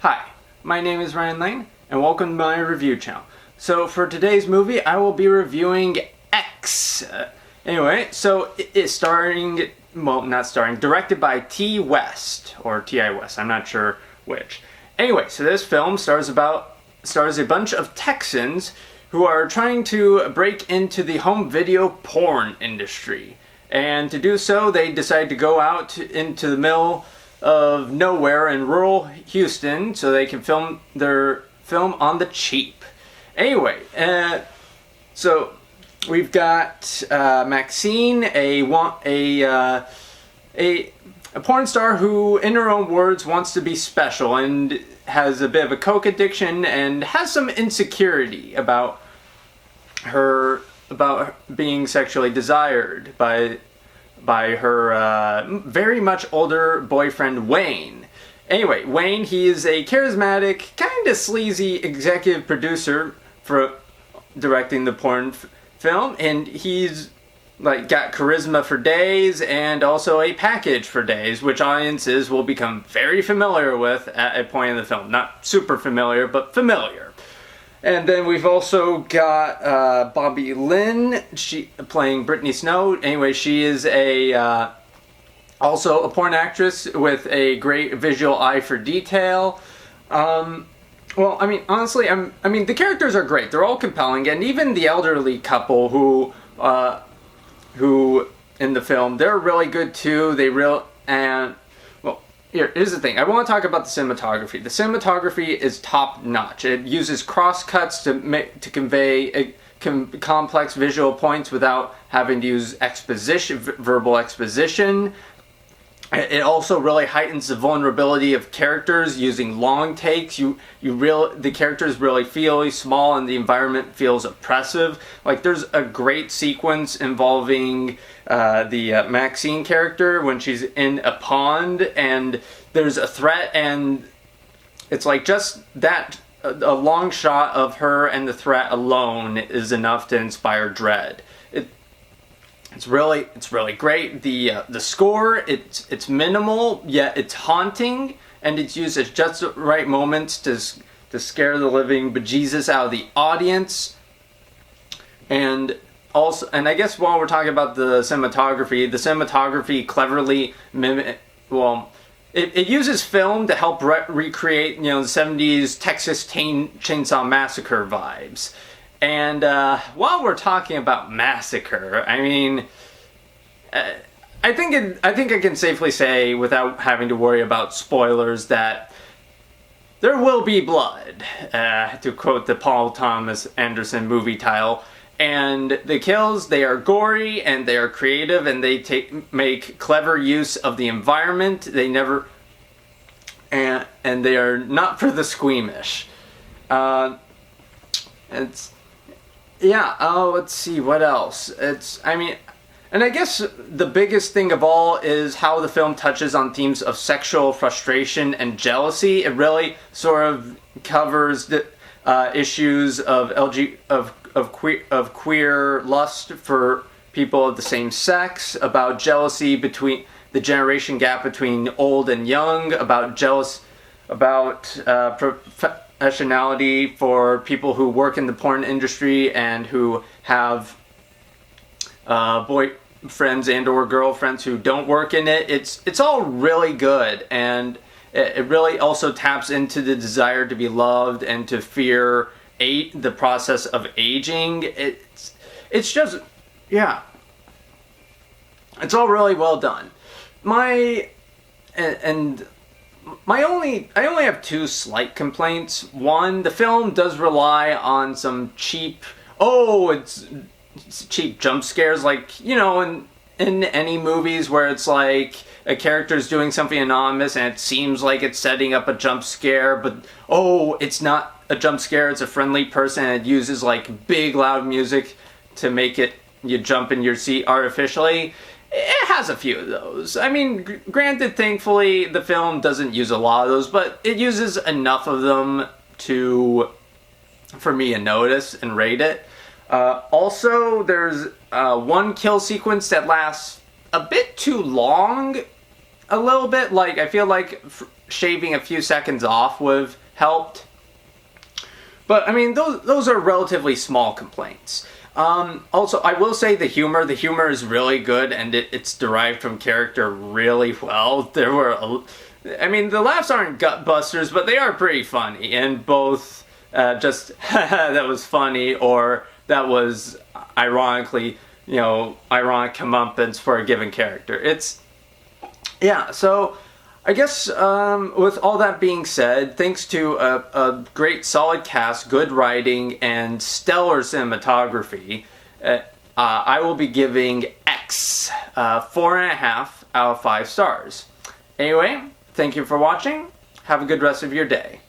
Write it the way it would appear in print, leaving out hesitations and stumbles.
Hi, my name is Ryan Lane, and welcome to my review channel. So for today's movie, I will be reviewing X. It's directed by T. West, or T.I. West, I'm not sure which. So this film stars a bunch of Texans who are trying to break into the home video porn industry. And to do so, they decide to go out into the middle of nowhere in rural Houston so they can film their film on the cheap. So we've got Maxine, a porn star who, in her own words, wants to be special and has a bit of a coke addiction and has some insecurity about being sexually desired by her very much older boyfriend, Wayne. Wayne, he is a charismatic, kind of sleazy executive producer for directing the porn film, and he's got charisma for days and also a package for days, which audiences will become very familiar with at a point in the film. Not super familiar, but familiar. And then we've also got Bobby Lynn, she playing Brittany Snow. She is also a porn actress with a great visual eye for detail. Honestly, the characters are great. They're all compelling, and even the elderly couple who in the film, they're really good too. Here's the thing. I want to talk about the cinematography. The cinematography is top-notch. It uses cross-cuts to convey complex visual points without having to use verbal exposition. It also really heightens the vulnerability of characters using long takes. The characters really feel small and the environment feels oppressive. There's a great sequence involving the Maxine character when she's in a pond and there's a threat, and it's just that a long shot of her and the threat alone is enough to inspire dread. It's really great. The score, it's minimal, yet it's haunting, and it's used at just the right moments to scare the living bejesus out of the audience. And I guess while we're talking about the cinematography cleverly it uses film to help recreate the 70s Texas Chainsaw Massacre vibes. And while we're talking about massacre, I think I can safely say, without having to worry about spoilers, that there will be blood, to quote the Paul Thomas Anderson movie title. And the kills, they are gory and they are creative and they make clever use of the environment. And they are not for the squeamish. Let's see, what else? And I guess the biggest thing of all is how the film touches on themes of sexual frustration and jealousy. It really sort of covers the issues of queer lust for people of the same sex, about jealousy between the generation gap between old and young, about professionality for people who work in the porn industry and who have boyfriends and or girlfriends who don't work in it. It's all really good, and it really also taps into the desire to be loved and to fear the process of aging. It's just, yeah, it's all really well done. I only have two slight complaints. One, the film does rely on some cheap jump scares, in any movies where it's a character's doing something anonymous and it seems like it's setting up a jump scare, but it's not a jump scare, it's a friendly person, and it uses big loud music to make you jump in your seat artificially. It has a few of those. Granted, thankfully, the film doesn't use a lot of those, but it uses enough of them for me to notice and rate it. Also, there's one kill sequence that lasts a bit too long. A little bit. I feel like shaving a few seconds off would have helped. But I mean, those are relatively small complaints. Also, I will say the humor is really good, and it's derived from character really well. I mean, the laughs aren't gut busters, but they are pretty funny, and both just that was funny, or that was ironic comeuppance for a given character. So I guess with all that being said, thanks to a great solid cast, good writing, and stellar cinematography, I will be giving X 4.5 out of 5 stars. Anyway, thank you for watching. Have a good rest of your day.